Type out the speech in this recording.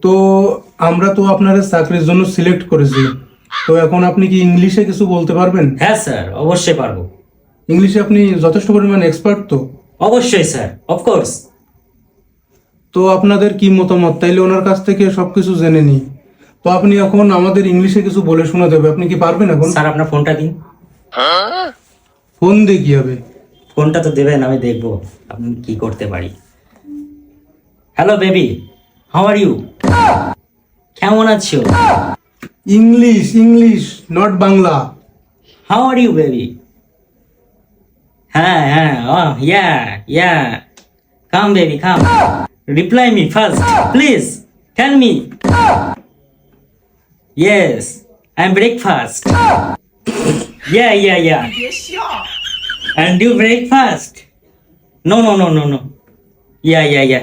তো আমরা তো আপনার চাকরির জন্য সিলেক্ট করেছি, তো এখন আপনি কি ইংলিশে কিছু বলতে পারবেন? হ্যাঁ স্যার, অবশ্যই পারবো। ইংলিশে আপনি যথেষ্ট পরিমাণ এক্সপার্ট তো? অবশ্যই স্যার, অফকোর্স। তো আপনাদের কি মতামত, তাইলে ওনার কাছ থেকে সবকিছু জেনে নিই। তো আপনি এখন আমাদের ইংলিশে কিছু বলে শোনাতে হবে, আপনি কি পারবেন এখন? স্যার আপনার ফোনটা দিন। ফোন দিয়ে কি হবে? ফোনটা তো দেবেন, আমি দেখবো আপনি কি করতে পারি। Hello baby, how are you? কেমন আছো? English English, not Bangla. How are you baby? হ্যাঁ হ্যাঁ, yeah yeah, come baby come, reply me first please, tell me. Yes, I am breakfast. Yeah, yeah, yeah. And do breakfast? No, no, no, no, no. Yeah, yeah, yeah.